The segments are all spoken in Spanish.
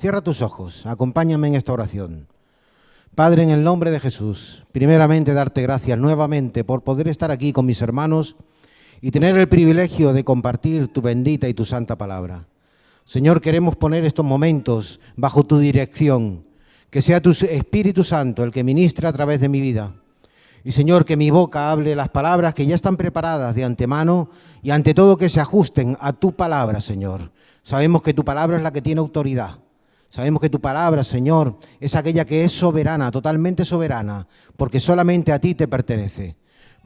Cierra tus ojos, acompáñame en esta oración. Padre, en el nombre de Jesús, primeramente darte gracias nuevamente por poder estar aquí con mis hermanos y tener el privilegio de compartir tu bendita y tu santa palabra. Señor, queremos poner estos momentos bajo tu dirección, que sea tu Espíritu Santo el que ministra a través de mi vida. Y Señor, que mi boca hable las palabras que ya están preparadas de antemano y ante todo que se ajusten a tu palabra, Señor. Sabemos que tu palabra es la que tiene autoridad. Sabemos que tu palabra, Señor, es aquella que es soberana, totalmente soberana, porque solamente a ti te pertenece.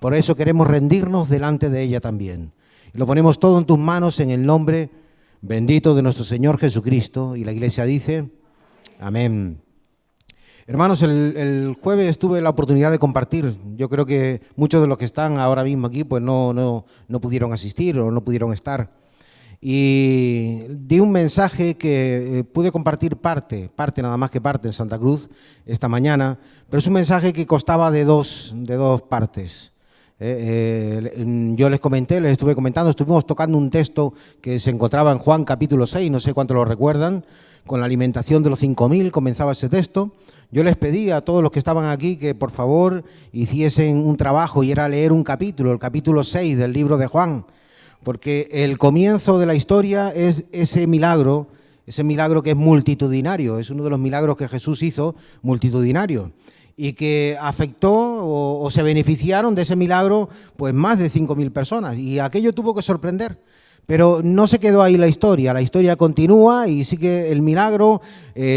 Por eso queremos rendirnos delante de ella también. Y lo ponemos todo en tus manos en el nombre bendito de nuestro Señor Jesucristo. Y la Iglesia dice, amén. Hermanos, el jueves tuve la oportunidad de compartir. Yo creo que muchos de los que están ahora mismo aquí pues no pudieron asistir o no pudieron estar. Y di un mensaje que pude compartir parte nada más que parte en Santa Cruz esta mañana, pero es un mensaje que constaba de dos partes. Yo les estuve comentando, estuvimos tocando un texto que se encontraba en Juan capítulo 6, no sé cuántos lo recuerdan, con la alimentación de los 5.000 comenzaba ese texto. Yo les pedí a todos los que estaban aquí que por favor hiciesen un trabajo y era leer un capítulo, el capítulo 6 del libro de Juan, porque el comienzo de la historia es ese milagro que es multitudinario, es uno de los milagros que Jesús hizo multitudinario y que afectó o se beneficiaron de ese milagro pues más de 5.000 personas y aquello tuvo que sorprender. Pero no se quedó ahí la historia continúa y sigue el milagro,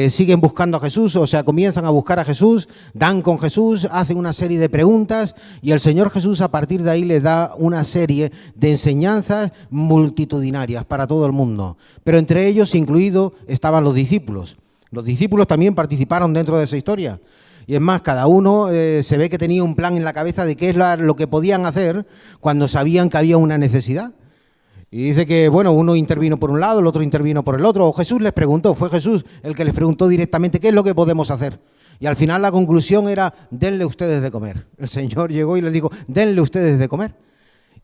siguen buscando a Jesús, o sea, comienzan a buscar a Jesús, dan con Jesús, hacen una serie de preguntas y el Señor Jesús a partir de ahí les da una serie de enseñanzas multitudinarias para todo el mundo. Pero entre ellos incluidos estaban los discípulos. Los discípulos también participaron dentro de esa historia. Y es más, cada uno se ve que tenía un plan en la cabeza de qué es lo que podían hacer cuando sabían que había una necesidad. Y dice que, bueno, uno intervino por un lado, el otro intervino por el otro. O Jesús les preguntó, fue Jesús el que les preguntó directamente qué es lo que podemos hacer. Y al final la conclusión era, denle ustedes de comer. El Señor llegó y les dijo, denle ustedes de comer.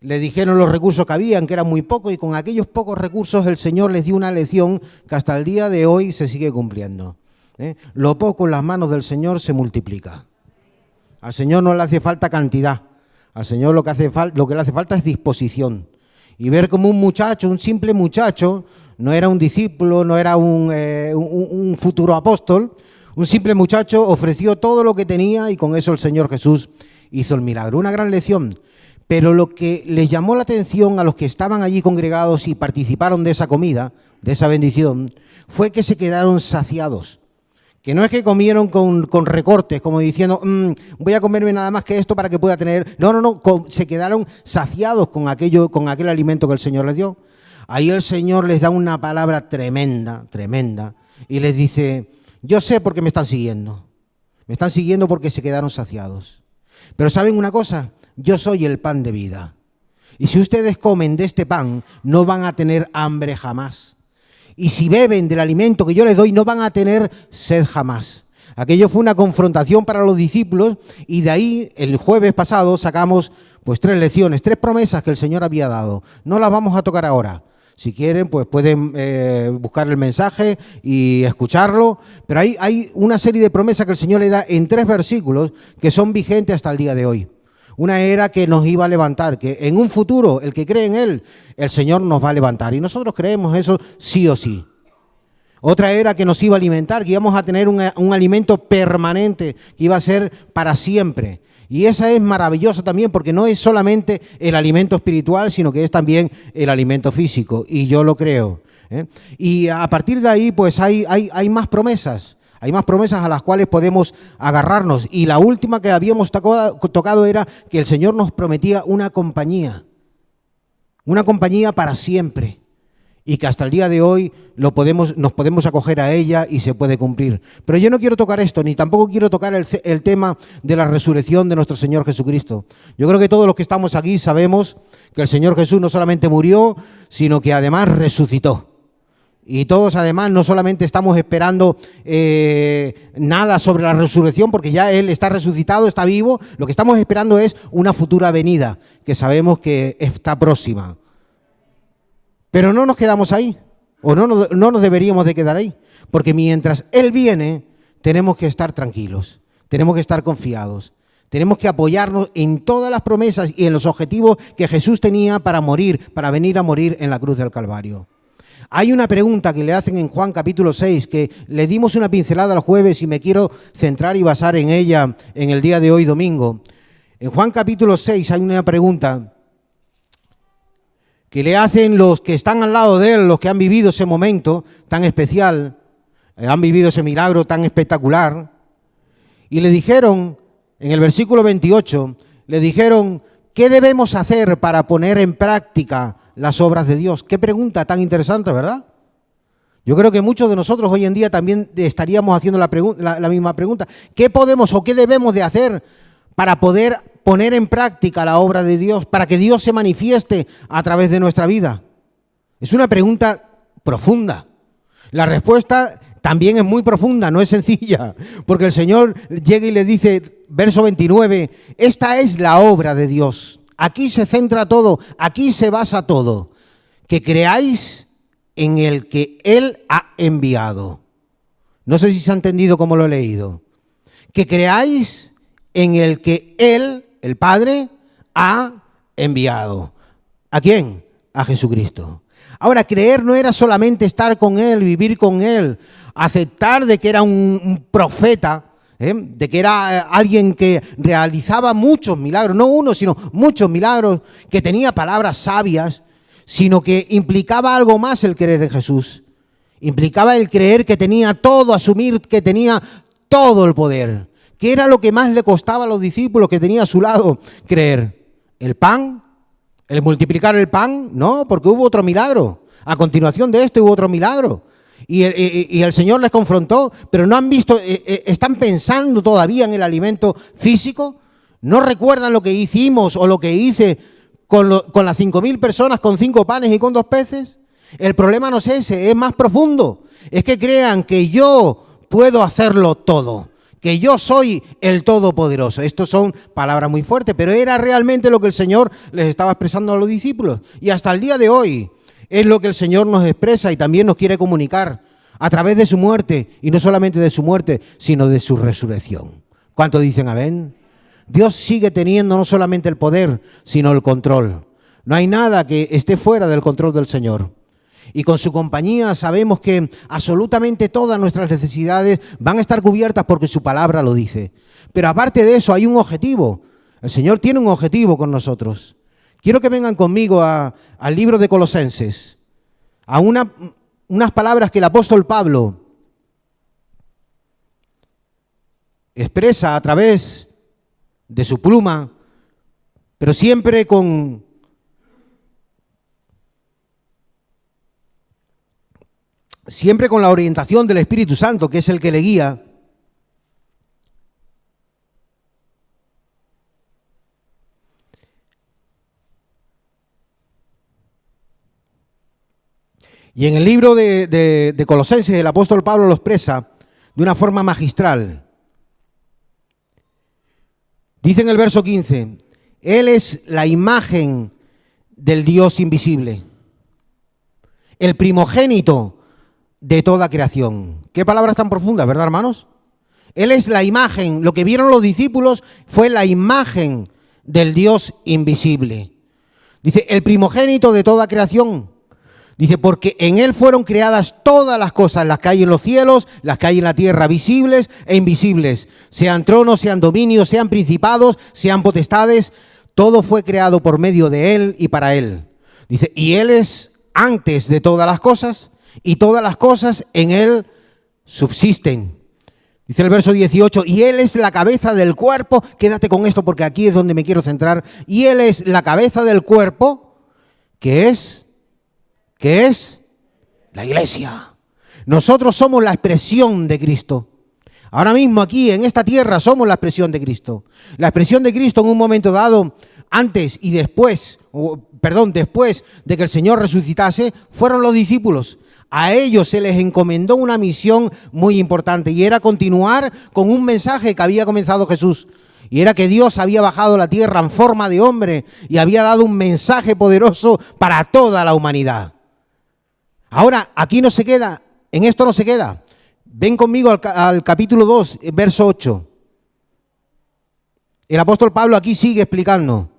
Le dijeron los recursos que habían, que eran muy pocos, y con aquellos pocos recursos el Señor les dio una lección que hasta el día de hoy se sigue cumpliendo. Lo poco en las manos del Señor se multiplica. Al Señor no le hace falta cantidad. Al Señor lo que le hace falta es disposición. Y ver como un muchacho, un simple muchacho, no era un discípulo, no era un futuro apóstol, un simple muchacho ofreció todo lo que tenía y con eso el Señor Jesús hizo el milagro. Una gran lección. Pero lo que les llamó la atención a los que estaban allí congregados y participaron de esa comida, de esa bendición, fue que se quedaron saciados. Que no es que comieron con recortes, como diciendo, voy a comerme nada más que esto para que pueda tener... No, se quedaron saciados con aquel alimento que el Señor les dio. Ahí el Señor les da una palabra tremenda, y les dice, yo sé por qué me están siguiendo. Me están siguiendo porque se quedaron saciados. Pero ¿saben una cosa? Yo soy el pan de vida. Y si ustedes comen de este pan, no van a tener hambre jamás. Y si beben del alimento que yo les doy, no van a tener sed jamás. Aquello fue una confrontación para los discípulos y de ahí el jueves pasado sacamos pues 3 lecciones, 3 promesas que el Señor había dado. No las vamos a tocar ahora. Si quieren, pues pueden buscar el mensaje y escucharlo. Pero hay una serie de promesas que el Señor le da en 3 versículos que son vigentes hasta el día de hoy. Una era que nos iba a levantar, que en un futuro, el que cree en Él, el Señor nos va a levantar. Y nosotros creemos eso sí o sí. Otra era que nos iba a alimentar, que íbamos a tener un alimento permanente, que iba a ser para siempre. Y esa es maravillosa también, porque no es solamente el alimento espiritual, sino que es también el alimento físico. Y yo lo creo. Y a partir de ahí, pues hay más promesas. Hay más promesas a las cuales podemos agarrarnos. Y la última que habíamos tocado era que el Señor nos prometía una compañía para siempre. Y que hasta el día de hoy nos podemos acoger a ella y se puede cumplir. Pero yo no quiero tocar esto, ni tampoco quiero tocar el tema de la resurrección de nuestro Señor Jesucristo. Yo creo que todos los que estamos aquí sabemos que el Señor Jesús no solamente murió, sino que además resucitó. Y todos además no solamente estamos esperando nada sobre la resurrección, porque ya Él está resucitado, está vivo, lo que estamos esperando es una futura venida, que sabemos que está próxima. Pero no nos quedamos ahí. o no nos deberíamos de quedar ahí, porque mientras Él viene, tenemos que estar tranquilos, tenemos que estar confiados, tenemos que apoyarnos en todas las promesas y en los objetivos que Jesús tenía para morir, para venir a morir en la cruz del Calvario. Hay una pregunta que le hacen en Juan capítulo 6, que le dimos una pincelada el jueves y me quiero centrar y basar en ella en el día de hoy, domingo. En Juan capítulo 6 hay una pregunta que le hacen los que están al lado de él, los que han vivido ese momento tan especial, han vivido ese milagro tan espectacular, y le dijeron, en el versículo 28, le dijeron, ¿qué debemos hacer para poner en práctica las obras de Dios? Qué pregunta tan interesante, ¿verdad? Yo creo que muchos de nosotros hoy en día también estaríamos haciendo la misma pregunta. ¿Qué podemos o qué debemos de hacer para poder poner en práctica la obra de Dios, para que Dios se manifieste a través de nuestra vida? Es una pregunta profunda. La respuesta también es muy profunda, no es sencilla, porque el Señor llega y le dice, verso 29, esta es la obra de Dios. Aquí se centra todo, aquí se basa todo, que creáis en el que Él ha enviado. No sé si se ha entendido cómo lo he leído. Que creáis en el que Él, el Padre, ha enviado. ¿A quién? A Jesucristo. Ahora, creer no era solamente estar con Él, vivir con Él, aceptar de que era un profeta, de que era alguien que realizaba muchos milagros, no uno, sino muchos milagros, que tenía palabras sabias, sino que implicaba algo más el creer en Jesús. Implicaba el creer que tenía todo, asumir que tenía todo el poder. ¿Qué era lo que más le costaba a los discípulos que tenía a su lado creer? ¿El pan? ¿El multiplicar el pan? No, porque hubo otro milagro. A continuación de esto hubo otro milagro. Y el Señor les confrontó, pero no han visto, están pensando todavía en el alimento físico. ¿No recuerdan lo que hicimos o lo que hice con las 5.000 personas con 5 panes y con 2 peces? El problema no es ese, es más profundo. Es que crean que yo puedo hacerlo todo, que yo soy el Todopoderoso. Estas son palabras muy fuertes, pero era realmente lo que el Señor les estaba expresando a los discípulos. Y hasta el día de hoy es lo que el Señor nos expresa y también nos quiere comunicar a través de su muerte, y no solamente de su muerte, sino de su resurrección. ¿Cuántos dicen amén? Dios sigue teniendo no solamente el poder, sino el control. No hay nada que esté fuera del control del Señor. Y con su compañía sabemos que absolutamente todas nuestras necesidades van a estar cubiertas porque su palabra lo dice. Pero aparte de eso hay un objetivo. El Señor tiene un objetivo con nosotros. Quiero que vengan conmigo al libro de Colosenses, a unas palabras que el apóstol Pablo expresa a través de su pluma, pero siempre con la orientación del Espíritu Santo, que es el que le guía. Y en el libro de Colosenses el apóstol Pablo lo expresa de una forma magistral. Dice en el verso 15, Él es la imagen del Dios invisible, el primogénito de toda creación. Qué palabras tan profundas, ¿verdad, hermanos? Él es la imagen, lo que vieron los discípulos fue la imagen del Dios invisible. Dice, el primogénito de toda creación. Dice, porque en Él fueron creadas todas las cosas, las que hay en los cielos, las que hay en la tierra, visibles e invisibles. Sean tronos, sean dominios, sean principados, sean potestades. Todo fue creado por medio de Él y para Él. Dice, y Él es antes de todas las cosas, y todas las cosas en Él subsisten. Dice el verso 18, y Él es la cabeza del cuerpo. Quédate con esto porque aquí es donde me quiero centrar. Y Él es la cabeza del cuerpo, que es la iglesia. Nosotros somos la expresión de Cristo. Ahora mismo aquí en esta tierra somos la expresión de Cristo. La expresión de Cristo en un momento dado, antes y después, después de que el Señor resucitase, fueron los discípulos. A ellos se les encomendó una misión muy importante y era continuar con un mensaje que había comenzado Jesús. Y era que Dios había bajado a la tierra en forma de hombre y había dado un mensaje poderoso para toda la humanidad. Ahora, aquí no se queda, en esto no se queda. Ven conmigo al capítulo 2, verso 8. El apóstol Pablo aquí sigue explicando.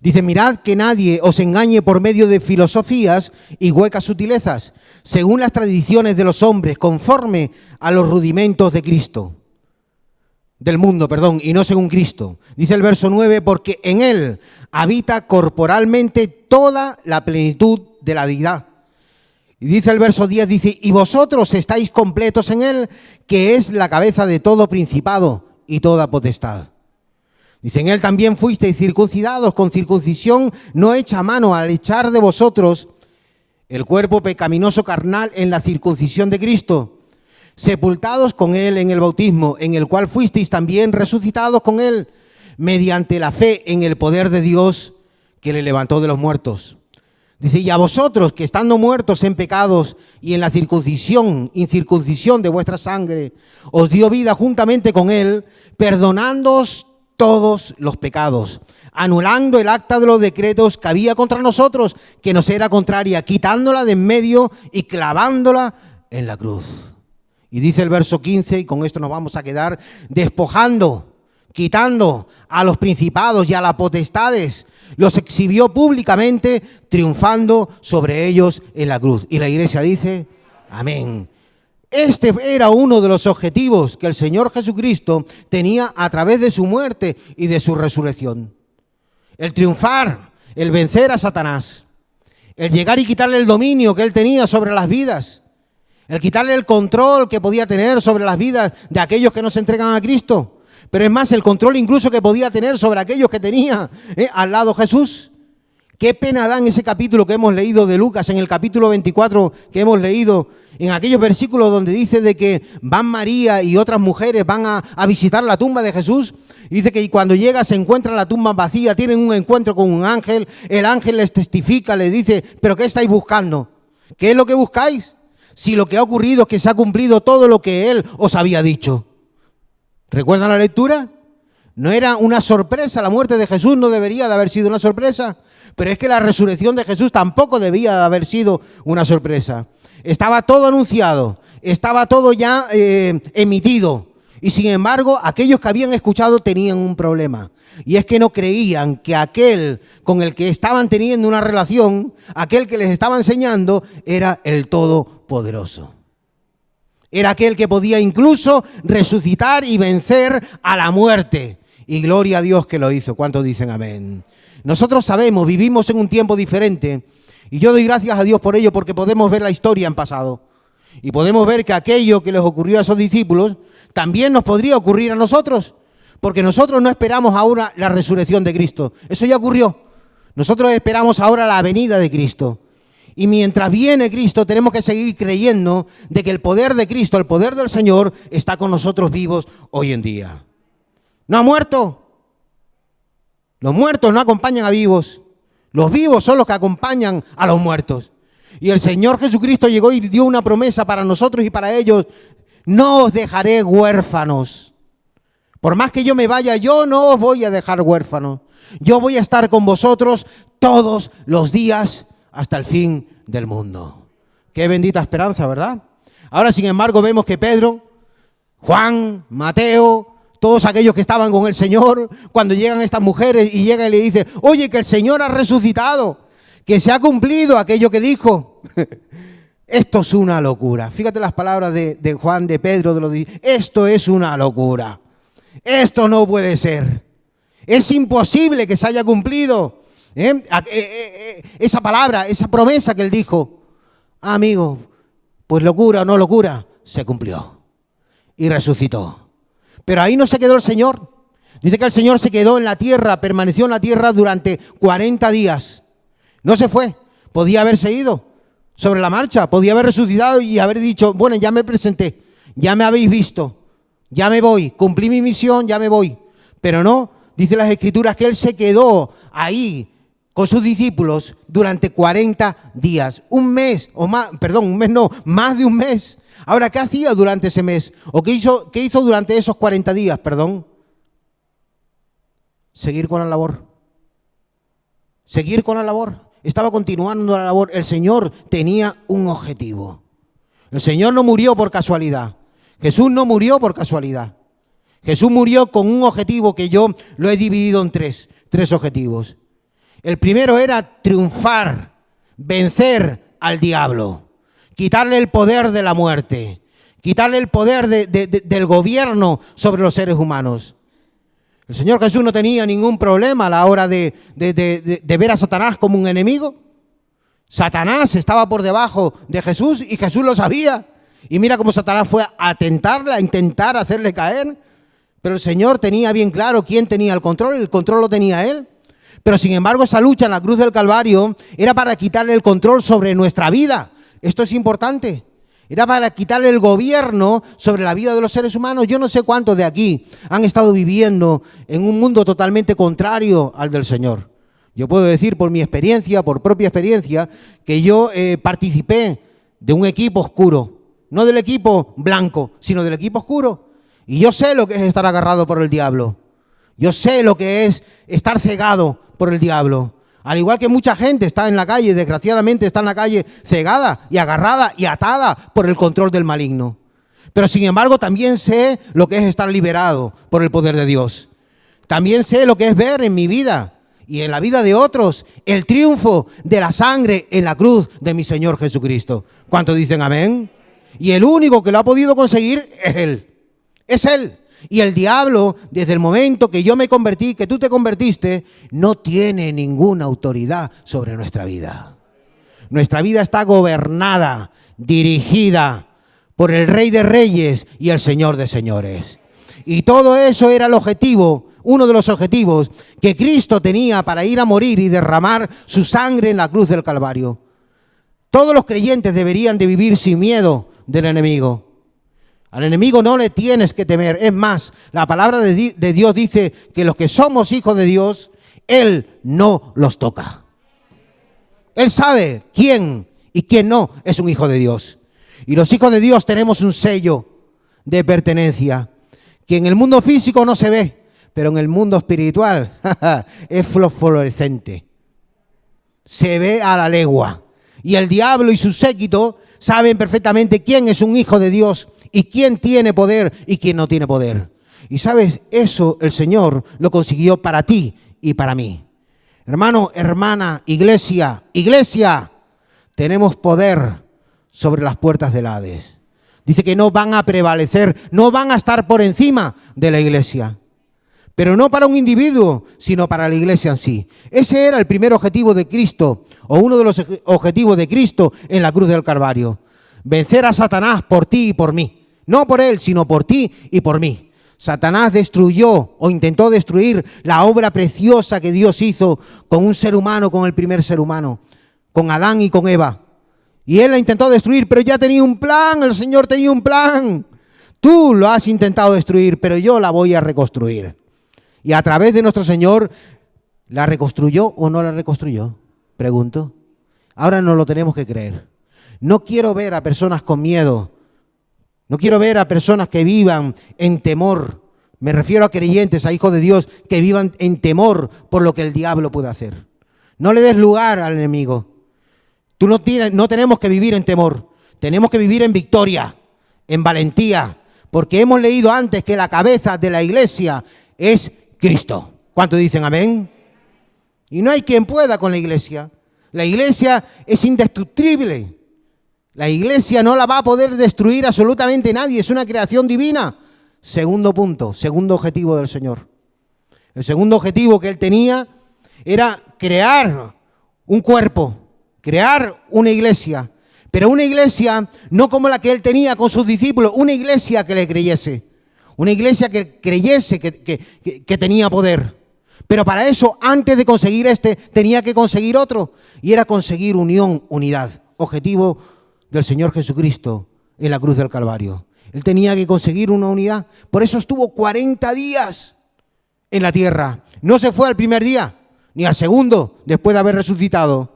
Dice, mirad que nadie os engañe por medio de filosofías y huecas sutilezas, según las tradiciones de los hombres, conforme a los rudimentos de Cristo. Del mundo, y no según Cristo. Dice el verso 9, porque en Él habita corporalmente toda la plenitud de la deidad. Y dice el verso 10, dice, y vosotros estáis completos en Él, que es la cabeza de todo principado y toda potestad. Dice, en Él también fuisteis circuncidados con circuncisión no hecha a mano, al echar de vosotros el cuerpo pecaminoso carnal en la circuncisión de Cristo, sepultados con Él en el bautismo, en el cual fuisteis también resucitados con Él, mediante la fe en el poder de Dios que le levantó de los muertos. Dice, y a vosotros que estando muertos en pecados y en la incircuncisión de vuestra sangre, os dio vida juntamente con Él, perdonándoos todos los pecados, anulando el acta de los decretos que había contra nosotros, que nos era contraria, quitándola de en medio y clavándola en la cruz. Y dice el verso 15, y con esto nos vamos a quedar, despojando, quitando a los principados y a las potestades, los exhibió públicamente, triunfando sobre ellos en la cruz. Y la iglesia dice, amén. Este era uno de los objetivos que el Señor Jesucristo tenía a través de su muerte y de su resurrección. El triunfar, el vencer a Satanás, el llegar y quitarle el dominio que él tenía sobre las vidas, el quitarle el control que podía tener sobre las vidas de aquellos que no se entregan a Cristo. Pero es más, el control incluso que podía tener sobre aquellos que tenía al lado Jesús. Qué pena da en ese capítulo que hemos leído de Lucas, en el capítulo 24 que hemos leído, en aquellos versículos donde dice de que van María y otras mujeres van a visitar la tumba de Jesús. Y dice que cuando llega se encuentra la tumba vacía, tienen un encuentro con un ángel, el ángel les testifica, les dice, ¿pero qué estáis buscando? ¿Qué es lo que buscáis? Si lo que ha ocurrido es que se ha cumplido todo lo que él os había dicho. ¿Recuerdan la lectura? No era una sorpresa, la muerte de Jesús no debería de haber sido una sorpresa, pero es que la resurrección de Jesús tampoco debía de haber sido una sorpresa. Estaba todo anunciado, estaba todo ya emitido, y sin embargo aquellos que habían escuchado tenían un problema, y es que no creían que aquel con el que estaban teniendo una relación, aquel que les estaba enseñando, era el Todopoderoso. Era aquel que podía incluso resucitar y vencer a la muerte. Y gloria a Dios que lo hizo. ¿Cuántos dicen amén? Nosotros sabemos, vivimos en un tiempo diferente. Y yo doy gracias a Dios por ello, porque podemos ver la historia en pasado. Y podemos ver que aquello que les ocurrió a esos discípulos, también nos podría ocurrir a nosotros. Porque nosotros no esperamos ahora la resurrección de Cristo. Eso ya ocurrió. Nosotros esperamos ahora la venida de Cristo. Y mientras viene Cristo tenemos que seguir creyendo de que el poder de Cristo, el poder del Señor, está con nosotros vivos hoy en día. ¿No ha muerto? Los muertos no acompañan a vivos. Los vivos son los que acompañan a los muertos. Y el Señor Jesucristo llegó y dio una promesa para nosotros y para ellos. No os dejaré huérfanos. Por más que yo me vaya, yo no os voy a dejar huérfanos. Yo voy a estar con vosotros todos los días hasta el fin del mundo. Qué bendita esperanza, ¿verdad? Ahora, sin embargo, vemos que Pedro, Juan, Mateo, todos aquellos que estaban con el Señor, cuando llegan estas mujeres y llega y le dice, oye, que el Señor ha resucitado, que se ha cumplido aquello que dijo. Esto es una locura. Fíjate las palabras de Juan, de Pedro, esto es una locura. Esto no puede ser. Es imposible que se haya cumplido. Esa palabra, esa promesa que él dijo. Amigo, pues locura o no locura, se cumplió y resucitó. Pero ahí no se quedó el Señor. Dice que el Señor se quedó en la tierra, permaneció en la tierra durante 40 días. No se fue, podía haberse ido sobre la marcha, podía haber resucitado y haber dicho, bueno, ya me presenté, ya me habéis visto, ya me voy, cumplí mi misión, ya me voy. Pero no, dice las Escrituras que él se quedó ahí con sus discípulos durante 40 días, un mes, o más, perdón, un mes no, más de un mes. Ahora, ¿qué hacía durante ese mes? ¿O qué hizo durante esos 40 días, perdón? Seguir con la labor. Seguir con la labor. estaba continuando la labor. El Señor tenía un objetivo. El Señor no murió por casualidad. Jesús no murió por casualidad. Jesús murió con un objetivo que yo lo he dividido en tres objetivos. El primero era triunfar, vencer al diablo, quitarle el poder de la muerte, quitarle el poder del gobierno sobre los seres humanos. El Señor Jesús no tenía ningún problema a la hora de ver a Satanás como un enemigo. Satanás estaba por debajo de Jesús y Jesús lo sabía. Y mira cómo Satanás fue a tentarle, a intentar hacerle caer. Pero el Señor tenía bien claro quién tenía el control lo tenía Él. Pero sin embargo esa lucha en la cruz del Calvario era para quitarle el control sobre nuestra vida. Esto es importante. Era para quitarle el gobierno sobre la vida de los seres humanos. Yo no sé cuántos de aquí han estado viviendo en un mundo totalmente contrario al del Señor. Yo puedo decir por mi experiencia, por propia experiencia, que yo participé de un equipo oscuro. No del equipo blanco, sino del equipo oscuro. Y yo sé lo que es estar agarrado por el diablo. Yo sé lo que es estar cegado por el diablo. Al igual que mucha gente está en la calle, desgraciadamente está en la calle cegada y agarrada y atada por el control del maligno. Pero sin embargo también sé lo que es estar liberado por el poder de Dios. También sé lo que es ver en mi vida y en la vida de otros el triunfo de la sangre en la cruz de mi Señor Jesucristo. ¿Cuántos dicen amén? Y el único que lo ha podido conseguir es Él. Es Él. Y el diablo, desde el momento que yo me convertí, que tú te convertiste, no tiene ninguna autoridad sobre nuestra vida. Nuestra vida está gobernada, dirigida por el Rey de Reyes y el Señor de Señores. Y todo eso era el objetivo, uno de los objetivos que Cristo tenía para ir a morir y derramar su sangre en la cruz del Calvario. Todos los creyentes deberían de vivir sin miedo del enemigo. Al enemigo no le tienes que temer. Es más, la palabra de Dios dice que los que somos hijos de Dios, Él no los toca. Él sabe quién y quién no es un hijo de Dios. Y los hijos de Dios tenemos un sello de pertenencia que en el mundo físico no se ve, pero en el mundo espiritual es fluorescente. Se ve a la legua. Y el diablo y su séquito saben perfectamente quién es un hijo de Dios y quién tiene poder y quién no tiene poder. Y sabes, eso el Señor lo consiguió para ti y para mí. Hermano, hermana, iglesia, tenemos poder sobre las puertas del Hades. Dice que no van a prevalecer, no van a estar por encima de la iglesia. Pero no para un individuo, sino para la iglesia en sí. Ese era el primer objetivo de Cristo, o uno de los objetivos de Cristo en la cruz del Calvario. Vencer a Satanás por ti y por mí. No por él, sino por ti y por mí. Satanás destruyó o intentó destruir la obra preciosa que Dios hizo con un ser humano, con el primer ser humano, con Adán y con Eva. Y él la intentó destruir, pero ya tenía un plan, el Señor tenía un plan. Tú lo has intentado destruir, pero yo la voy a reconstruir. Y a través de nuestro Señor, ¿la reconstruyó o no la reconstruyó? Pregunto. Ahora no lo tenemos que creer. No quiero ver a personas con miedo. No quiero ver a personas que vivan en temor. Me refiero a creyentes, a hijos de Dios, que vivan en temor por lo que el diablo puede hacer. No le des lugar al enemigo. No tenemos que vivir en temor. Tenemos que vivir en victoria, en valentía. Porque hemos leído antes que la cabeza de la iglesia es Cristo. ¿Cuántos dicen amén? Y no hay quien pueda con la iglesia. La iglesia es indestructible. La iglesia no la va a poder destruir absolutamente nadie. Es una creación divina. Segundo punto, segundo objetivo del Señor. El segundo objetivo que Él tenía era crear un cuerpo, crear una iglesia. Pero una iglesia no como la que Él tenía con sus discípulos, una iglesia que le creyese. Una iglesia que creyese que tenía poder. Pero para eso, antes de conseguir tenía que conseguir otro. Y era conseguir unión, unidad. Objetivo del Señor Jesucristo en la cruz del Calvario. Él tenía que conseguir una unidad. Por eso estuvo 40 días en la tierra. No se fue al primer día, ni al segundo, después de haber resucitado.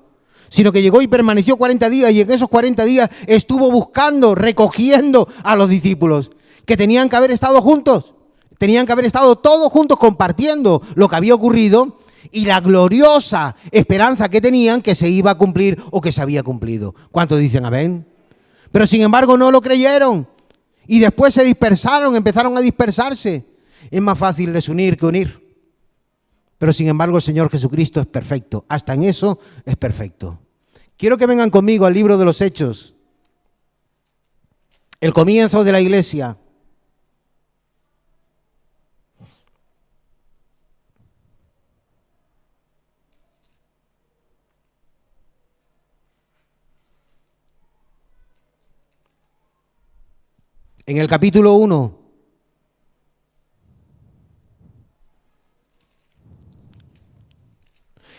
Sino que llegó y permaneció 40 días. Y en esos 40 días estuvo buscando, recogiendo a los discípulos. Que tenían que haber estado juntos. Tenían que haber estado todos juntos compartiendo lo que había ocurrido y la gloriosa esperanza que tenían que se iba a cumplir o que se había cumplido. ¿Cuántos dicen amén? Pero sin embargo no lo creyeron y después se dispersaron, empezaron a dispersarse. Es más fácil desunir que unir. Pero sin embargo el Señor Jesucristo es perfecto, hasta en eso es perfecto. Quiero que vengan conmigo al libro de los Hechos, el comienzo de la iglesia. En el capítulo 1,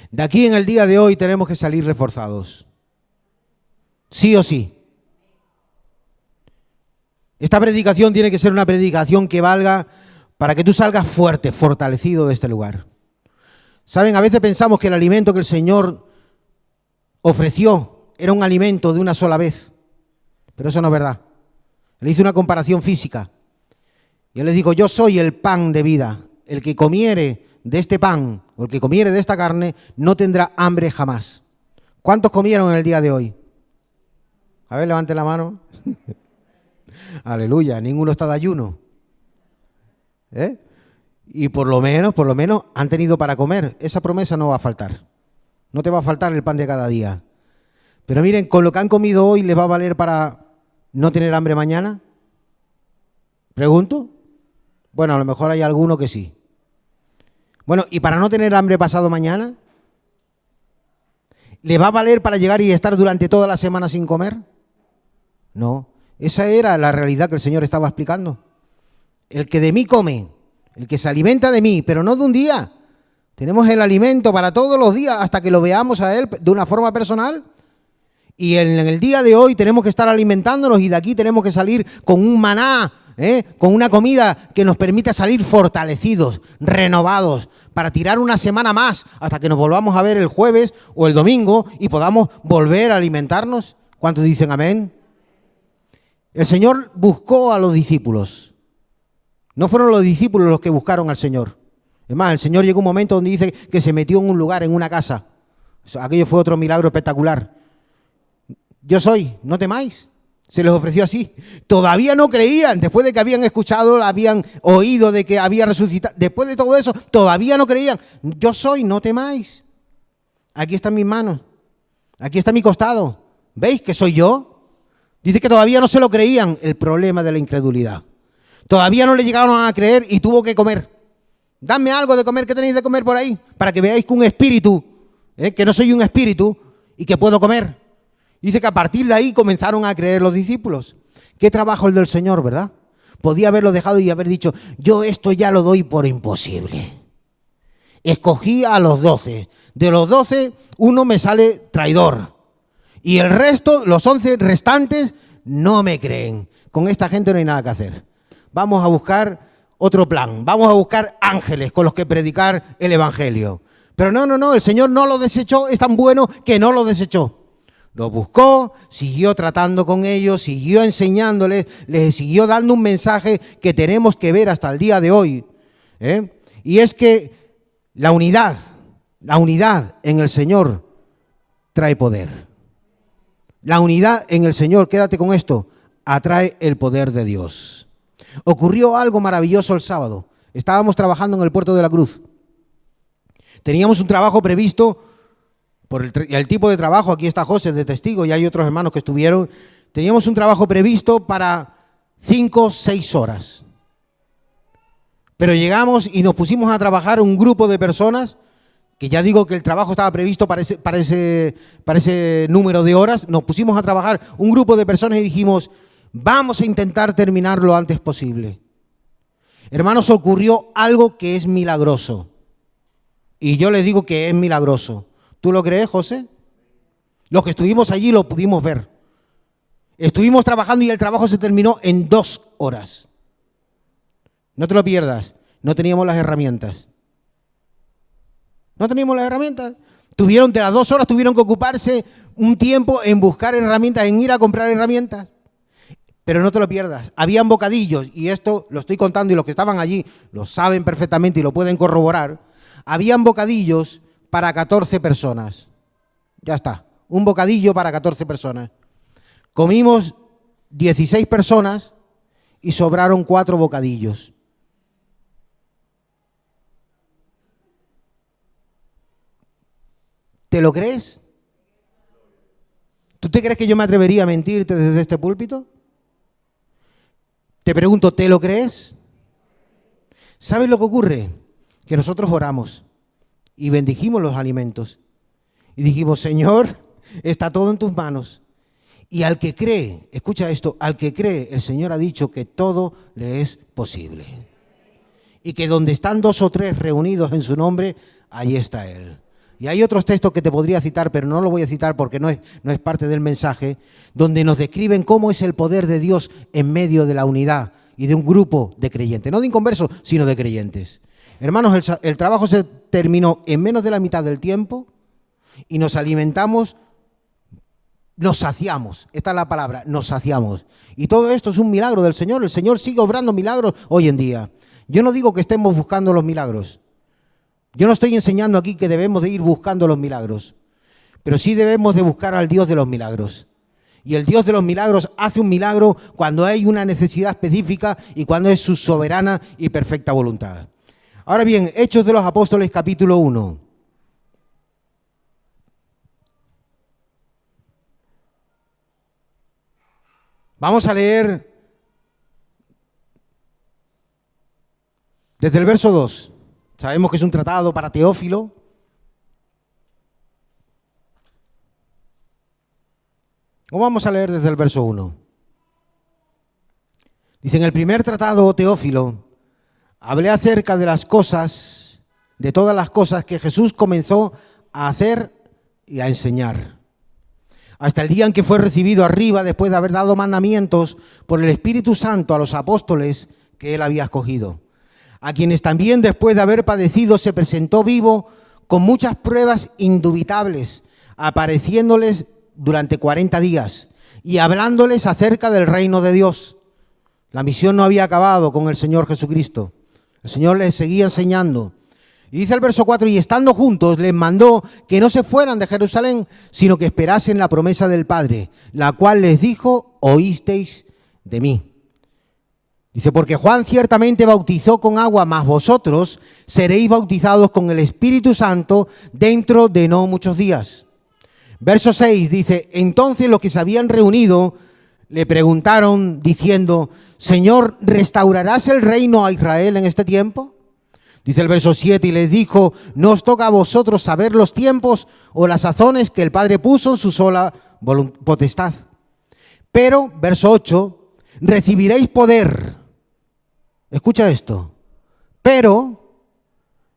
de aquí en el día de hoy tenemos que salir reforzados, sí o sí. Esta predicación tiene que ser una predicación que valga para que tú salgas fuerte, fortalecido de este lugar. Saben, a veces pensamos que el alimento que el Señor ofreció era un alimento de una sola vez, pero eso no es verdad. Le hice una comparación física. Y él les dijo, yo soy el pan de vida. El que comiere de este pan o el que comiere de esta carne no tendrá hambre jamás. ¿Cuántos comieron en el día de hoy? A ver, levanten la mano. Aleluya, ninguno está de ayuno. Y por lo menos han tenido para comer. Esa promesa no va a faltar. No te va a faltar el pan de cada día. Pero miren, con lo que han comido hoy, ¿les va a valer para no tener hambre mañana? ¿Pregunto? Bueno, a lo mejor hay alguno que sí. Bueno, ¿y para no tener hambre pasado mañana? ¿Le va a valer para llegar y estar durante toda la semana sin comer? No, esa era la realidad que el Señor estaba explicando. El que de mí come, el que se alimenta de mí, pero no de un día. Tenemos el alimento para todos los días hasta que lo veamos a Él de una forma personal. Y en el día de hoy tenemos que estar alimentándonos y de aquí tenemos que salir con un maná, con una comida que nos permita salir fortalecidos, renovados, para tirar una semana más hasta que nos volvamos a ver el jueves o el domingo y podamos volver a alimentarnos. ¿Cuántos dicen amén? El Señor buscó a los discípulos. No fueron los discípulos los que buscaron al Señor. Es más, el Señor llegó un momento donde dice que se metió en un lugar, en una casa. Aquello fue otro milagro espectacular. Yo soy, no temáis. Se les ofreció así. Todavía no creían, después de que habían escuchado, habían oído de que había resucitado. Después de todo eso, todavía no creían. Yo soy, no temáis. Aquí están mis manos. Aquí está mi costado. ¿Veis que soy yo? Dice que todavía no se lo creían. El problema de la incredulidad. Todavía no le llegaron a creer y tuvo que comer. Dame algo de comer, ¿qué tenéis de comer por ahí? Para que veáis que un espíritu, que no soy un espíritu y que puedo comer. Dice que a partir de ahí comenzaron a creer los discípulos. Qué trabajo el del Señor, ¿verdad? Podía haberlo dejado y haber dicho, yo esto ya lo doy por imposible. Escogí a los 12. De los 12, uno me sale traidor. Y el resto, los 11 restantes, no me creen. Con esta gente no hay nada que hacer. Vamos a buscar otro plan. Vamos a buscar ángeles con los que predicar el evangelio. Pero no, el Señor no lo desechó. Es tan bueno que no lo desechó. Los buscó, siguió tratando con ellos, siguió enseñándoles, les siguió dando un mensaje que tenemos que ver hasta el día de hoy. Y es que la unidad en el Señor trae poder. La unidad en el Señor, quédate con esto, atrae el poder de Dios. Ocurrió algo maravilloso el sábado. Estábamos trabajando en el Puerto de la Cruz. Teníamos un trabajo previsto. Por el tipo de trabajo, aquí está José de testigo y hay otros hermanos que estuvieron. Teníamos un trabajo previsto para 5 o 6 horas. Pero llegamos y nos pusimos a trabajar un grupo de personas, que ya digo que el trabajo estaba previsto para ese número de horas. Nos pusimos a trabajar un grupo de personas y dijimos, vamos a intentar terminar lo antes posible. Hermanos, ocurrió algo que es milagroso. Y yo les digo que es milagroso. ¿Tú lo crees, José? Los que estuvimos allí lo pudimos ver. Estuvimos trabajando y el trabajo se terminó en 2 horas. No te lo pierdas. No teníamos las herramientas. No teníamos las herramientas. De las 2 horas tuvieron que ocuparse un tiempo en buscar herramientas, en ir a comprar herramientas. Pero no te lo pierdas. Habían bocadillos, y esto lo estoy contando y los que estaban allí lo saben perfectamente y lo pueden corroborar. Habían bocadillos para 14 personas. Ya está, un bocadillo para 14 personas. Comimos 16 personas y sobraron 4 bocadillos. ¿Te lo crees? ¿Tú te crees que yo me atrevería a mentirte desde este púlpito? Te pregunto, ¿te lo crees? ¿Sabes lo que ocurre? Que nosotros oramos y bendijimos los alimentos. Y dijimos, Señor, está todo en tus manos. Y al que cree, escucha esto, al que cree, el Señor ha dicho que todo le es posible. Y que donde están 2 o 3 reunidos en su nombre, ahí está Él. Y hay otros textos que te podría citar, pero no lo voy a citar porque no es parte del mensaje, donde nos describen cómo es el poder de Dios en medio de la unidad y de un grupo de creyentes. No de inconversos, sino de creyentes. Hermanos, el trabajo se terminó en menos de la mitad del tiempo y nos alimentamos, nos saciamos. Esta es la palabra, nos saciamos. Y todo esto es un milagro del Señor. El Señor sigue obrando milagros hoy en día. Yo no digo que estemos buscando los milagros. Yo no estoy enseñando aquí que debemos de ir buscando los milagros, pero sí debemos de buscar al Dios de los milagros. Y el Dios de los milagros hace un milagro cuando hay una necesidad específica y cuando es su soberana y perfecta voluntad. Ahora bien, Hechos de los Apóstoles, capítulo 1. Vamos a leer desde el verso 2. Sabemos que es un tratado para Teófilo. O vamos a leer desde el verso 1. Dice, en el primer tratado, Teófilo, hablé acerca de las cosas, de todas las cosas que Jesús comenzó a hacer y a enseñar, hasta el día en que fue recibido arriba después de haber dado mandamientos por el Espíritu Santo a los apóstoles que él había escogido, a quienes también después de haber padecido se presentó vivo con muchas pruebas indubitables, apareciéndoles durante 40 días y hablándoles acerca del reino de Dios. La misión no había acabado con el Señor Jesucristo. El Señor les seguía enseñando. Y dice el verso 4, y estando juntos les mandó que no se fueran de Jerusalén, sino que esperasen la promesa del Padre, la cual les dijo, oísteis de mí. Dice, porque Juan ciertamente bautizó con agua, mas vosotros seréis bautizados con el Espíritu Santo dentro de no muchos días. Verso 6 dice, entonces los que se habían reunido le preguntaron diciendo, Señor, ¿restaurarás el reino a Israel en este tiempo? Dice el verso 7, y les dijo, no os toca a vosotros saber los tiempos o las sazones que el Padre puso en su sola potestad. Pero, verso 8, recibiréis poder. Escucha esto. Pero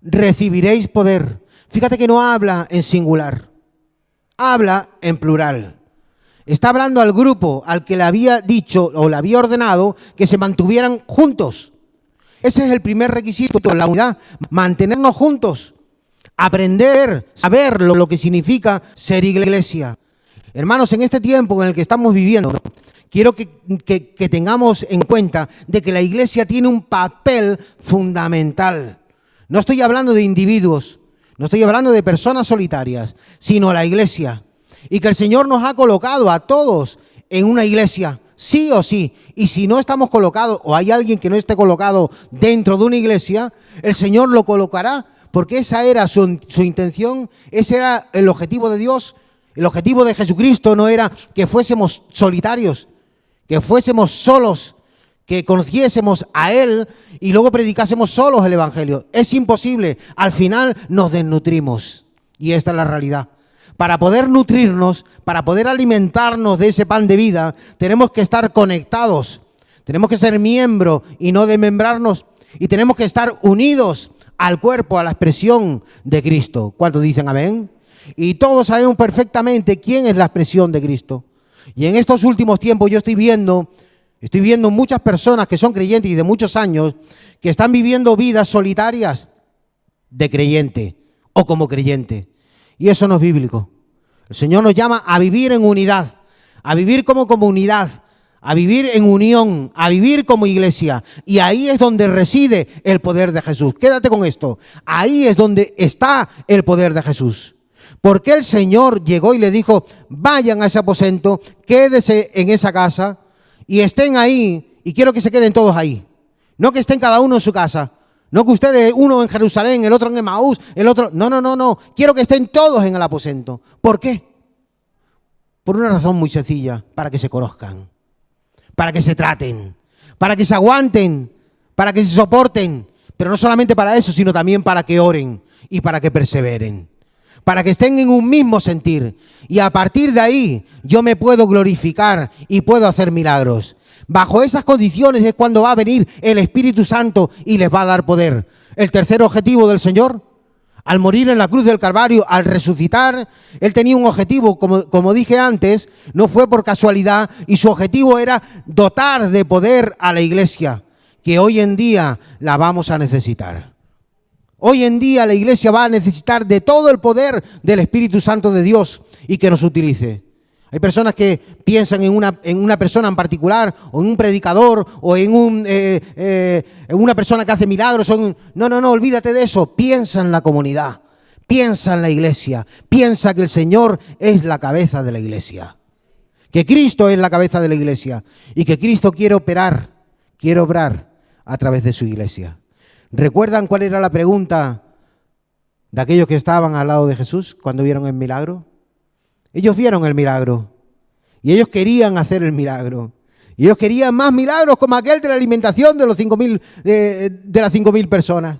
recibiréis poder. Fíjate que no habla en singular, habla en plural. Está hablando al grupo al que le había dicho o le había ordenado que se mantuvieran juntos. Ese es el primer requisito de la unidad, mantenernos juntos, aprender, saber lo que significa ser iglesia. Hermanos, en este tiempo en el que estamos viviendo, quiero que tengamos en cuenta de que la iglesia tiene un papel fundamental. No estoy hablando de individuos, no estoy hablando de personas solitarias, sino la iglesia. Y que el Señor nos ha colocado a todos en una iglesia, sí o sí. Y si no estamos colocados o hay alguien que no esté colocado dentro de una iglesia, el Señor lo colocará, porque esa era su intención, ese era el objetivo de Dios. El objetivo de Jesucristo no era que fuésemos solitarios, que fuésemos solos, que conociésemos a Él y luego predicásemos solos el Evangelio. Es imposible. Al final nos desnutrimos. Y esta es la realidad. Para poder nutrirnos, para poder alimentarnos de ese pan de vida, tenemos que estar conectados. Tenemos que ser miembros y no desmembrarnos. Y tenemos que estar unidos al cuerpo, a la expresión de Cristo. ¿Cuántos dicen amén? Y todos sabemos perfectamente quién es la expresión de Cristo. Y en estos últimos tiempos yo estoy viendo muchas personas que son creyentes y de muchos años que están viviendo vidas solitarias de creyente o como creyente. Y eso no es bíblico. El Señor nos llama a vivir en unidad, a vivir como comunidad, a vivir en unión, a vivir como iglesia. Y ahí es donde reside el poder de Jesús. Quédate con esto. Ahí es donde está el poder de Jesús. Porque el Señor llegó y le dijo, vayan a ese aposento, quédese en esa casa y estén ahí. Y quiero que se queden todos ahí. No que estén cada uno en su casa. No que ustedes, uno en Jerusalén, el otro en Emaús, el otro... No. Quiero que estén todos en el aposento. ¿Por qué? Por una razón muy sencilla, para que se conozcan, para que se traten, para que se aguanten, para que se soporten. Pero no solamente para eso, sino también para que oren y para que perseveren. Para que estén en un mismo sentir. Y a partir de ahí yo me puedo glorificar y puedo hacer milagros. Bajo esas condiciones es cuando va a venir el Espíritu Santo y les va a dar poder. El tercer objetivo del Señor, al morir en la cruz del Calvario, al resucitar, Él tenía un objetivo, como dije antes, no fue por casualidad, y su objetivo era dotar de poder a la iglesia, que hoy en día la vamos a necesitar. Hoy en día la iglesia va a necesitar de todo el poder del Espíritu Santo de Dios y que nos utilice. Hay personas que piensan en una persona en particular, o en un predicador, o en una persona que hace milagros. No, olvídate de eso. Piensa en la comunidad, piensa en la iglesia, piensa que el Señor es la cabeza de la iglesia, que Cristo es la cabeza de la iglesia y que Cristo quiere obrar a través de su iglesia. ¿Recuerdan cuál era la pregunta de aquellos que estaban al lado de Jesús cuando vieron el milagro? Ellos vieron el milagro y ellos querían hacer el milagro. Y ellos querían más milagros como aquel de la alimentación de los 5.000 de las 5.000 personas.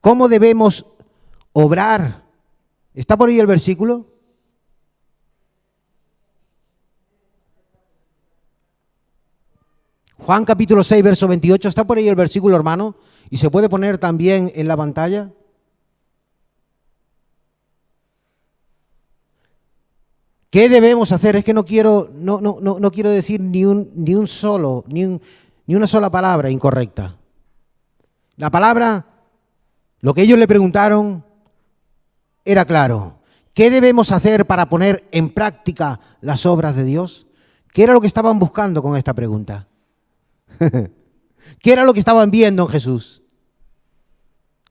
¿Cómo debemos obrar? ¿Está por ahí el versículo? Juan capítulo 6, verso 28. ¿Está por ahí el versículo, hermano? Y se puede poner también en la pantalla. ¿Qué debemos hacer? Es que no quiero decir ni una sola palabra incorrecta. La palabra, lo que ellos le preguntaron, era claro. ¿Qué debemos hacer para poner en práctica las obras de Dios? ¿Qué era lo que estaban buscando con esta pregunta? ¿Qué era lo que estaban viendo en Jesús?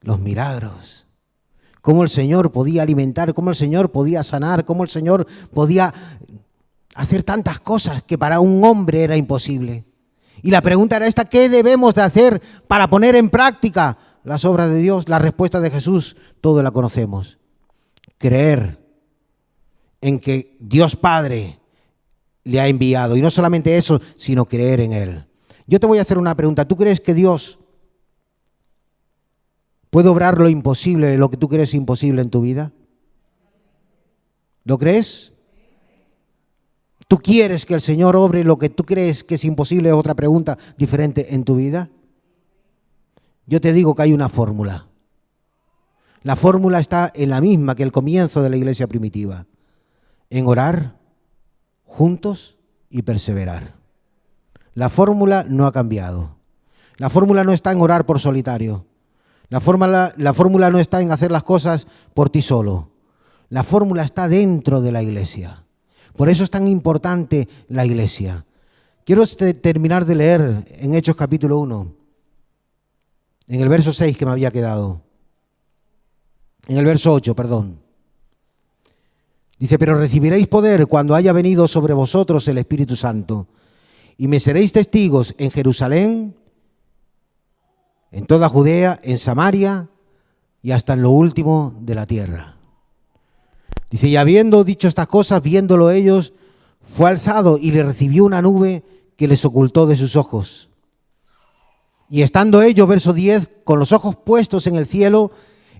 Los milagros. Cómo el Señor podía alimentar, cómo el Señor podía sanar, cómo el Señor podía hacer tantas cosas que para un hombre era imposible. Y la pregunta era esta: ¿qué debemos de hacer para poner en práctica las obras de Dios? La respuesta de Jesús, todos la conocemos. Creer en que Dios Padre le ha enviado. Y no solamente eso, sino creer en Él. Yo te voy a hacer una pregunta. ¿Tú crees que Dios puede obrar lo imposible, lo que tú crees imposible en tu vida? ¿Lo crees? ¿Tú quieres que el Señor obre lo que tú crees que es imposible? Es otra pregunta diferente en tu vida. Yo te digo que hay una fórmula. La fórmula está en la misma que el comienzo de la iglesia primitiva. En orar juntos y perseverar. La fórmula no ha cambiado. La fórmula no está en orar por solitario. La fórmula no está en hacer las cosas por ti solo. La fórmula está dentro de la iglesia. Por eso es tan importante la iglesia. Quiero terminar de leer en Hechos capítulo 1, en el verso 6 que me había quedado. En el verso 8, perdón. Dice: pero recibiréis poder cuando haya venido sobre vosotros el Espíritu Santo, y me seréis testigos en Jerusalén, en toda Judea, en Samaria y hasta en lo último de la tierra. Dice: y habiendo dicho estas cosas, viéndolo ellos, fue alzado y le recibió una nube que les ocultó de sus ojos. Y estando ellos, verso 10, con los ojos puestos en el cielo,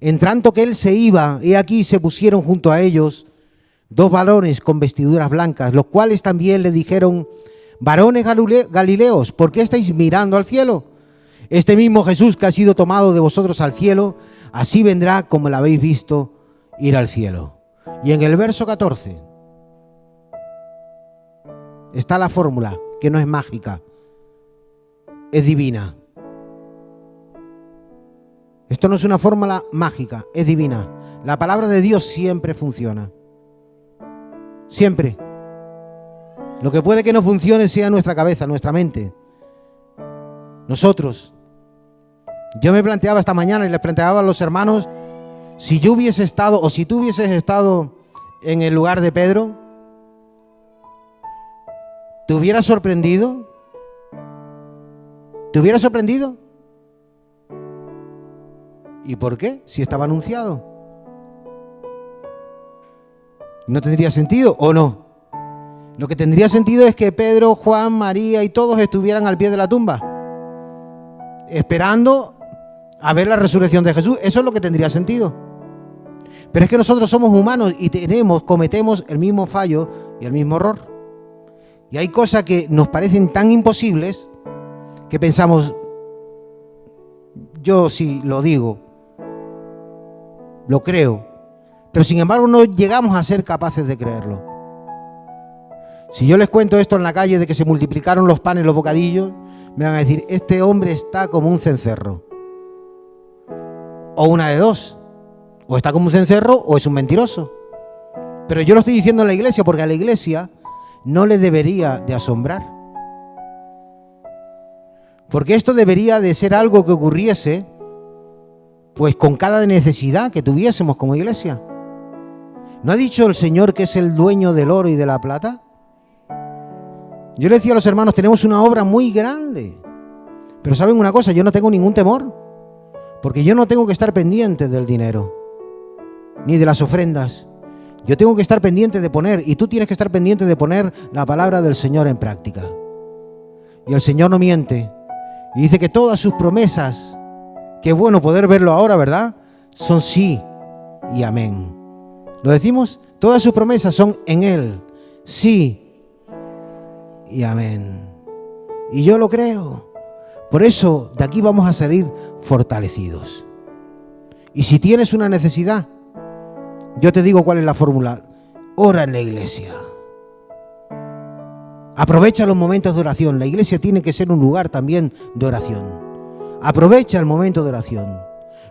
en tanto que él se iba, he aquí se pusieron junto a ellos 2 varones con vestiduras blancas, los cuales también le dijeron: varones galileos, ¿por qué estáis mirando al cielo? Este mismo Jesús que ha sido tomado de vosotros al cielo, así vendrá como lo habéis visto ir al cielo. Y en el verso 14 está la fórmula, que no es mágica, es divina. Esto no es una fórmula mágica, es divina. La palabra de Dios siempre funciona. Siempre. Lo que puede que no funcione sea nuestra cabeza, nuestra mente. Nosotros. Yo me planteaba esta mañana y les planteaba a los hermanos, si yo hubiese estado, o si tú hubieses estado en el lugar de Pedro, ¿te hubieras sorprendido? ¿Te hubieras sorprendido? ¿Y por qué? Si estaba anunciado. ¿No tendría sentido o no? Lo que tendría sentido es que Pedro, Juan, María y todos estuvieran al pie de la tumba, esperando a ver la resurrección de Jesús. Eso es lo que tendría sentido. Pero es que nosotros somos humanos y cometemos el mismo fallo y el mismo error. Y hay cosas que nos parecen tan imposibles que pensamos, yo sí lo digo, lo creo, pero sin embargo no llegamos a ser capaces de creerlo. Si yo les cuento esto en la calle de que se multiplicaron los panes y los bocadillos, me van a decir, este hombre está como un cencerro. O una de dos, o está como un cencerro o es un mentiroso. Pero yo lo estoy diciendo en la iglesia porque a la iglesia no le debería de asombrar. Porque esto debería de ser algo que ocurriese pues con cada necesidad que tuviésemos como iglesia. ¿No ha dicho el Señor que es el dueño del oro y de la plata? Yo le decía a los hermanos, tenemos una obra muy grande. Pero ¿saben una cosa? Yo no tengo ningún temor. Porque yo no tengo que estar pendiente del dinero, ni de las ofrendas. Yo tengo que estar pendiente de poner, y tú tienes que estar pendiente de poner la palabra del Señor en práctica. Y el Señor no miente. Y dice que todas sus promesas, qué bueno poder verlo ahora, ¿verdad? Son sí y amén. ¿Lo decimos? Todas sus promesas son en Él, sí y amén. Y yo lo creo. Por eso de aquí vamos a salir fortalecidos. Y si tienes una necesidad, yo te digo cuál es la fórmula. Ora en la iglesia. Aprovecha los momentos de oración. La iglesia tiene que ser un lugar también de oración. Aprovecha el momento de oración.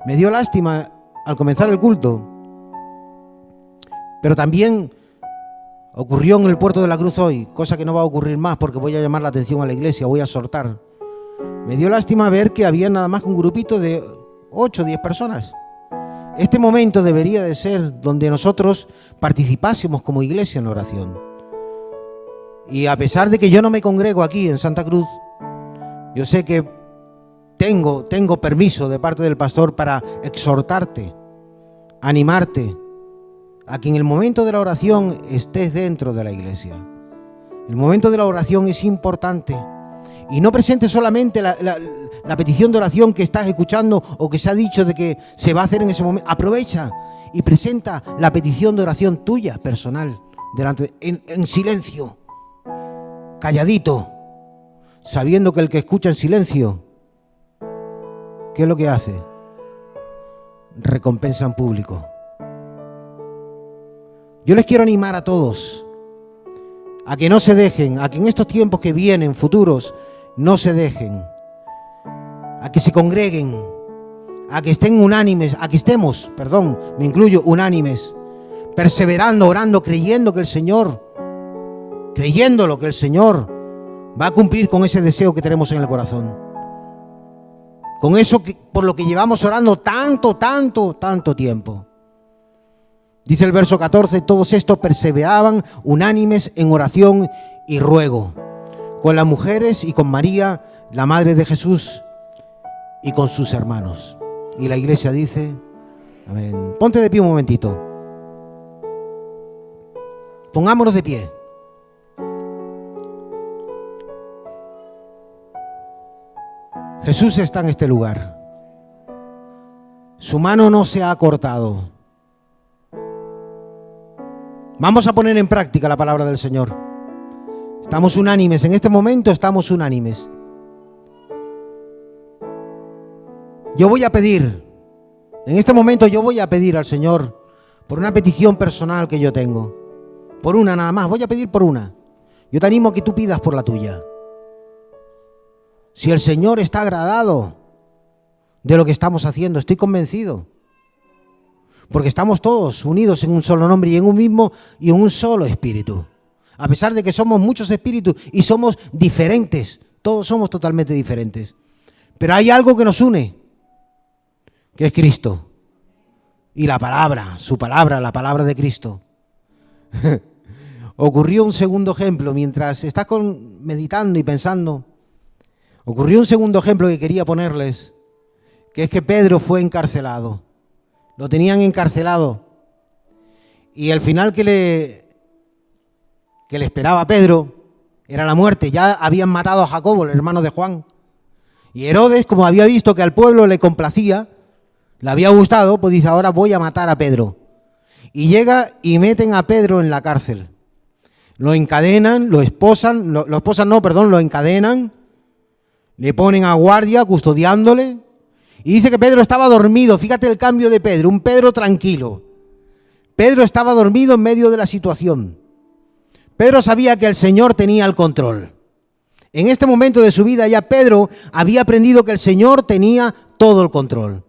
Me dio lástima al comenzar el culto, pero también ocurrió en el Puerto de la Cruz hoy, cosa que no va a ocurrir más porque voy a llamar la atención a la iglesia, voy a exhortar. Me dio lástima ver que había nada más que un grupito de 8 o 10 personas. Este momento debería de ser donde nosotros participásemos como iglesia en la oración. Y a pesar de que yo no me congrego aquí en Santa Cruz, yo sé que tengo permiso de parte del pastor para exhortarte, animarte a que en el momento de la oración estés dentro de la iglesia. El momento de la oración es importante. Y no presentes solamente la petición de oración que estás escuchando o que se ha dicho de que se va a hacer en ese momento. Aprovecha y presenta la petición de oración tuya, personal, en silencio, calladito, sabiendo que el que escucha en silencio, ¿qué es lo que hace? Recompensa en público. Yo les quiero animar a todos a que no se dejen, a que en estos tiempos que vienen, futuros, no se dejen, a que se congreguen, a que estén unánimes, a que estemos, me incluyo, unánimes, perseverando, orando, creyendo que el Señor va a cumplir con ese deseo que tenemos en el corazón. Con eso por lo que llevamos orando tanto tiempo. Dice el verso 14, todos estos perseveraban unánimes en oración y ruego, con las mujeres y con María, la madre de Jesús, y con sus hermanos. Y la iglesia dice, amén. Ponte de pie un momentito. Pongámonos de pie. Jesús está en este lugar. Su mano no se ha cortado. Vamos a poner en práctica la palabra del Señor. Estamos unánimes, en este momento estamos unánimes. Yo voy a pedir, en este momento yo voy a pedir al Señor por una petición personal que yo tengo. Por una nada más, voy a pedir por una. Yo te animo a que tú pidas por la tuya. Si el Señor está agradado de lo que estamos haciendo, estoy convencido. Porque estamos todos unidos en un solo nombre y en un mismo y en un solo espíritu. A pesar de que somos muchos espíritus y somos diferentes, todos somos totalmente diferentes. Pero hay algo que nos une, que es Cristo. Y la palabra, su palabra, la palabra de Cristo. Ocurrió un segundo ejemplo, mientras estás meditando y pensando, ocurrió un segundo ejemplo que quería ponerles, que es que Pedro fue encarcelado. Lo tenían encarcelado. Y el final que le esperaba a Pedro era la muerte. Ya habían matado a Jacobo, el hermano de Juan. Y Herodes, como había visto que al pueblo le complacía, le había gustado, pues dice, ahora voy a matar a Pedro. Y llega y meten a Pedro en la cárcel. Lo encadenan, lo encadenan, le ponen a guardia custodiándole. Y dice que Pedro estaba dormido. Fíjate el cambio de Pedro, un Pedro tranquilo. Pedro estaba dormido en medio de la situación. Pedro sabía que el Señor tenía el control. En este momento de su vida ya Pedro había aprendido que el Señor tenía todo el control.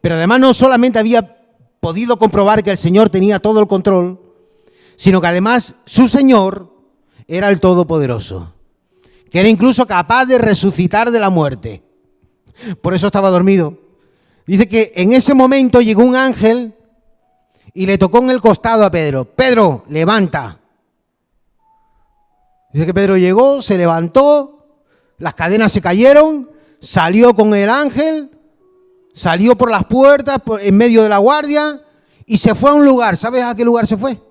Pero además no solamente había podido comprobar que el Señor tenía todo el control, sino que además su Señor era el Todopoderoso, que era incluso capaz de resucitar de la muerte. Por eso estaba dormido. Dice que en ese momento llegó un ángel y le tocó en el costado a Pedro. Pedro, levanta. Dice que Pedro llegó, se levantó, las cadenas se cayeron, salió con el ángel, salió por las puertas, en medio de la guardia, y se fue a un lugar. ¿Sabes a qué lugar se fue?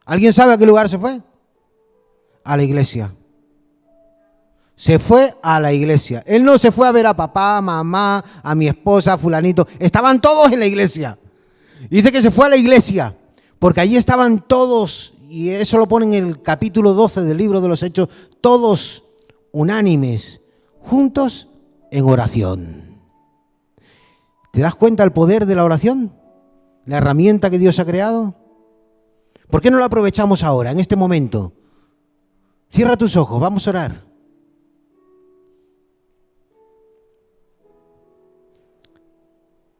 ¿Alguien sabe a qué lugar se fue? A la iglesia. Se fue a la iglesia. Él no se fue a ver a papá, mamá, a mi esposa, a fulanito. Estaban todos en la iglesia. Dice que se fue a la iglesia, porque allí estaban todos, y eso lo pone en el capítulo 12 del libro de los Hechos, todos unánimes, juntos en oración. ¿Te das cuenta el poder de la oración? La herramienta que Dios ha creado. ¿Por qué no lo aprovechamos ahora, en este momento? Cierra tus ojos, vamos a orar.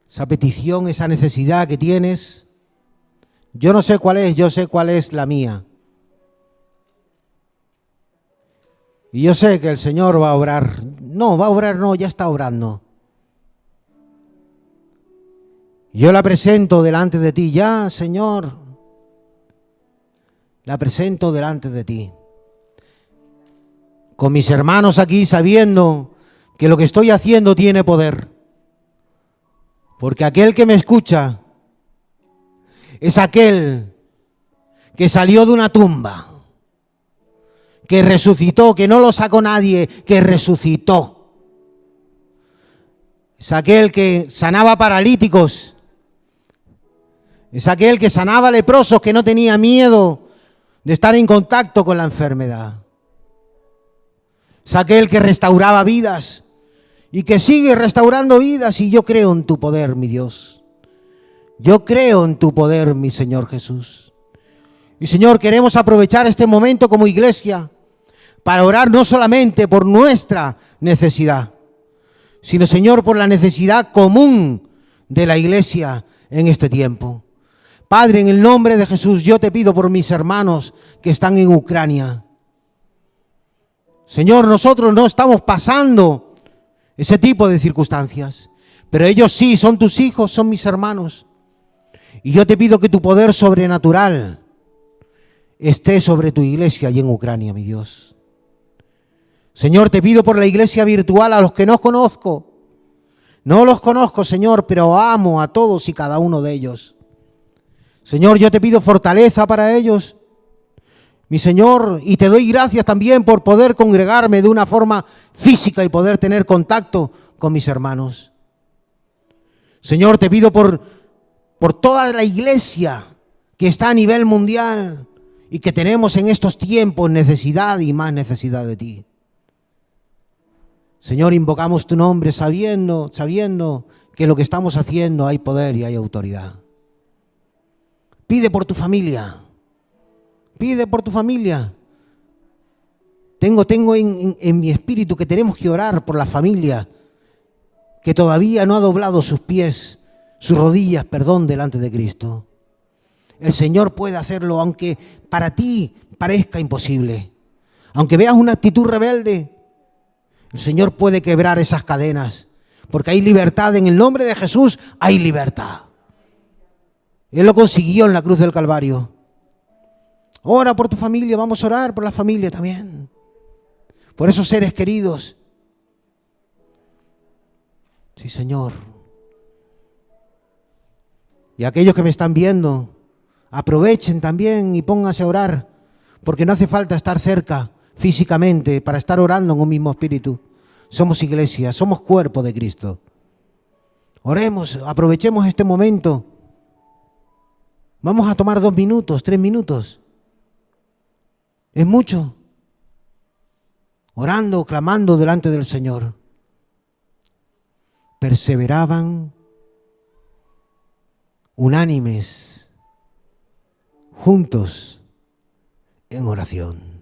Esa petición, esa necesidad que tienes, yo no sé cuál es, yo sé cuál es la mía. Y yo sé que el Señor va a obrar. No, va a obrar, no, ya está obrando. Yo la presento delante de ti, ya, Señor. La presento delante de ti. Con mis hermanos aquí, sabiendo que lo que estoy haciendo tiene poder. Porque aquel que me escucha es aquel que salió de una tumba, que resucitó, que no lo sacó nadie, que resucitó. Es aquel que sanaba paralíticos, es aquel que sanaba leprosos, que no tenía miedo de estar en contacto con la enfermedad. Es aquel que restauraba vidas y que sigue restaurando vidas, y yo creo en tu poder, mi Dios. Yo creo en tu poder, mi Señor Jesús. Y Señor, queremos aprovechar este momento como iglesia para orar no solamente por nuestra necesidad, sino, Señor, por la necesidad común de la iglesia en este tiempo. Padre, en el nombre de Jesús, yo te pido por mis hermanos que están en Ucrania. Señor, nosotros no estamos pasando ese tipo de circunstancias, pero ellos sí, son tus hijos, son mis hermanos. Y yo te pido que tu poder sobrenatural esté sobre tu iglesia y en Ucrania, mi Dios. Señor, te pido por la iglesia virtual, a los que no conozco. No los conozco, Señor, pero amo a todos y cada uno de ellos. Señor, yo te pido fortaleza para ellos, mi Señor, y te doy gracias también por poder congregarme de una forma física y poder tener contacto con mis hermanos. Señor, te pido por toda la iglesia que está a nivel mundial y que tenemos en estos tiempos necesidad y más necesidad de ti. Señor, invocamos tu nombre sabiendo que lo que estamos haciendo hay poder y hay autoridad. Pide por tu familia. Pide por tu familia. Tengo en mi espíritu que tenemos que orar por la familia que todavía no ha doblado sus pies, sus rodillas, delante de Cristo. El Señor puede hacerlo, aunque para ti parezca imposible, aunque veas una actitud rebelde, el Señor puede quebrar esas cadenas, porque hay libertad. En el nombre de Jesús hay libertad. Él lo consiguió en la cruz del Calvario. Ora por tu familia, vamos a orar por la familia también, por esos seres queridos. Sí, Señor. Y aquellos que me están viendo, aprovechen también y pónganse a orar, porque no hace falta estar cerca físicamente para estar orando en un mismo espíritu. Somos iglesia, somos cuerpo de Cristo. Oremos, aprovechemos este momento. Vamos a tomar 2 minutos, 3 minutos. Es mucho. Orando, clamando delante del Señor. Perseveraban unánimes, juntos, en oración.